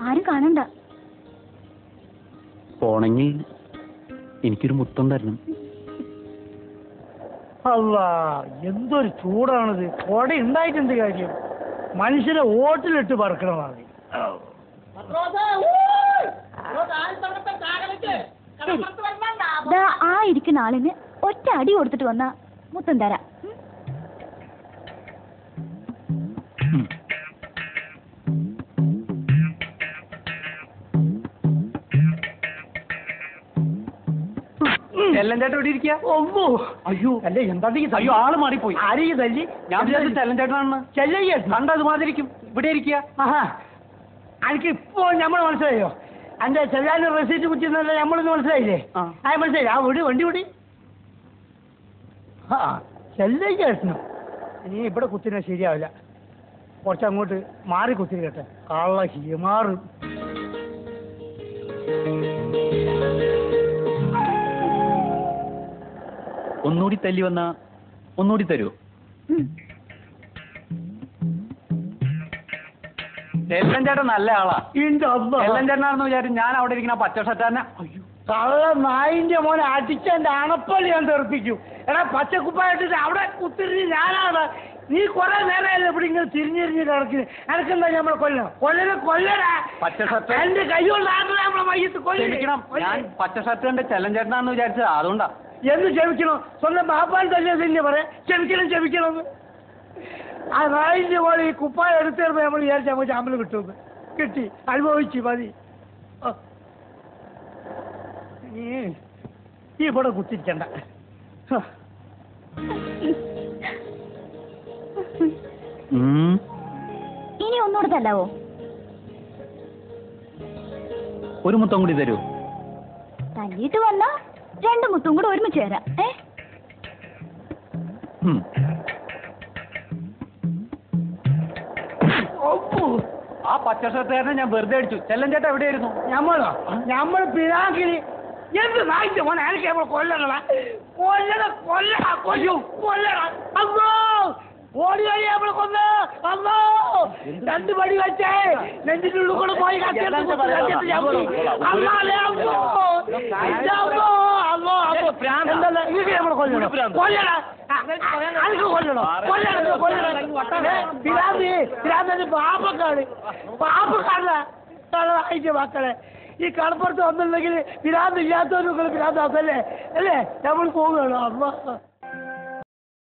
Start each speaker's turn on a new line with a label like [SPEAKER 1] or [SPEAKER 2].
[SPEAKER 1] ആരും കാണണ്ട.
[SPEAKER 2] പോണെങ്കിൽ എനിക്കൊരു മുത്തം തരണം.
[SPEAKER 3] അല്ല, എന്തൊരു ചൂടാണിത്. കൊട ഉണ്ടായിട്ടെന്ത് കാര്യം? മനുഷ്യരെ ഓട്ടിലിട്ട് പറക്കണമാണ്.
[SPEAKER 1] ആ ഇരിക്കുന്ന ആളിന് ഒറ്റ അടി കൊടുത്തിട്ട് വന്നാ മുത്തം തരാം.
[SPEAKER 2] ചെല്ലഞ്ചേട്ടൻ ഇവിടെ ഇരിക്കുക.
[SPEAKER 3] അയ്യോ അല്ലേ, എന്താ
[SPEAKER 2] അയ്യോ, ആള് മാറിപ്പോയി.
[SPEAKER 3] ആരെയും തല്ലി?
[SPEAKER 2] ഞാൻ വിചാരിച്ചു ചെല്ലഞ്ചേട്ടനാണെന്ന്.
[SPEAKER 3] ചെല്ലയ്യ
[SPEAKER 2] കണ്ടത് മാതിരിക്കും. ഇവിടെ ഇരിക്കുക.
[SPEAKER 3] ആഹാ, എനിക്ക് ഇപ്പോ നമ്മൾ മനസ്സിലായോ? എന്റെ ചെല്ലാനും റെസീറ്റ് കുറ്റിന്നല്ല നമ്മളൊന്ന് മനസ്സിലായില്ലേ? മനസ്സിലായി. ആ വിടി, വണ്ടി വിടി. ആ ചെല്ലയ്യ ഇനി ഇവിടെ കുത്തിനാ ശരിയാവില്ല. കുറച്ചങ്ങോട്ട് മാറി കുത്തിരിക്കട്ടെ. കള്ള ഹിമാറ്.
[SPEAKER 2] ഒന്നുകൂടി തല്ലി വന്നാ ഒന്നുകൂടി തരുമോ? ചെല്ലഞ്ചേട്ടൻ നല്ല ആളാ. ചെല്ലഞ്ചേട്ടനാണെന്ന് വിചാരിച്ചു ഞാൻ അവിടെ ഇരിക്കുന്ന പച്ച ഷർട്ടാനെ.
[SPEAKER 3] അയ്യോ, കള്ള നായിന്റെ മോനെ അടിച്ചെന്റെ അണപ്പള്ളി ഞാൻ തെറിപ്പിക്കും. എടാ, പച്ചക്കുപ്പായിട്ടിട്ട് അവിടെ കുത്തിരിഞ്ഞ് ഞാനാണ്. നീ കുറെ നേരമല്ലേ ഇവിടെ ഇങ്ങനെ തിരിഞ്ഞിരിഞ്ഞ് കിടക്കുന്നു. എനക്കെന്താ നമ്മളെ കൊല്ലണം? കൊല്ലടാ.
[SPEAKER 2] പച്ച ഷർട്ട്
[SPEAKER 3] എന്റെ കൈകൊണ്ടാണ് നമ്മളെ മയ്യത്ത് കൊല്ലണം.
[SPEAKER 2] ഞാൻ പച്ച ഷർട്ട് കണ്ട് ചെല്ലഞ്ചേട്ടനാണെന്ന് വിചാരിച്ചത്, അതുകൊണ്ടാ.
[SPEAKER 3] എന്ന് ക്ഷമിക്കണം? സ്വന്തം ബാപ്പാൻ തന്നെ തന്നെ പറയാം ക്ഷമിക്കണം. ആ നായിന്റെ പോലെ ഈ കുപ്പായ എടുത്തേർന്ന് നമ്മൾ വിചാരിച്ചാൽ നമുക്ക് ശമ്പളം കിട്ടുമെന്ന്. കിട്ടി, അനുഭവിച്ചു, മതി. ഈ ഇവിടെ കുത്തിരിക്കണ്ട.
[SPEAKER 1] ഇനി ഒന്നുകൂടെ തല്ലാവോ?
[SPEAKER 2] ഒരു മുത്തം കൂടി തരൂ.
[SPEAKER 1] തല്ലിയിട്ട് വന്നാ രണ്ട് മുത്തും കൂടെ ഒരുമിച്ച് തരാം.
[SPEAKER 2] ആ പച്ച ഷർട്ടുകാരനെ ഞാൻ വെറുതെ അടിച്ചു. ചെല്ലഞ്ചേട്ടൻ എവിടെയായിരുന്നു?
[SPEAKER 3] നമ്മൾ പിരാക്കിന് എന്ത് നായിന്റെ മോനെ എനിക്ക് നമ്മൾ കൊല്ലണ അമ്മോ, ഓടി വഴി നമ്മൾ കൊന്ന്. അമ്മോ, രണ്ട് പടി വെച്ചേ നെഞ്ചിന്റെ ഉള്ളിൽ കൂടെ പോയി പാപ്പക്കാരനായിട്ട് മക്കളെ. ഈ കടപ്പുറത്ത് വന്നിട്ടുണ്ടെങ്കിൽ പിരാന്തില്ലാത്തവരും പിരാന്താക്കല്ലേ അല്ലേ? നമ്മൾ പോവുകയാണോ? അമ്മ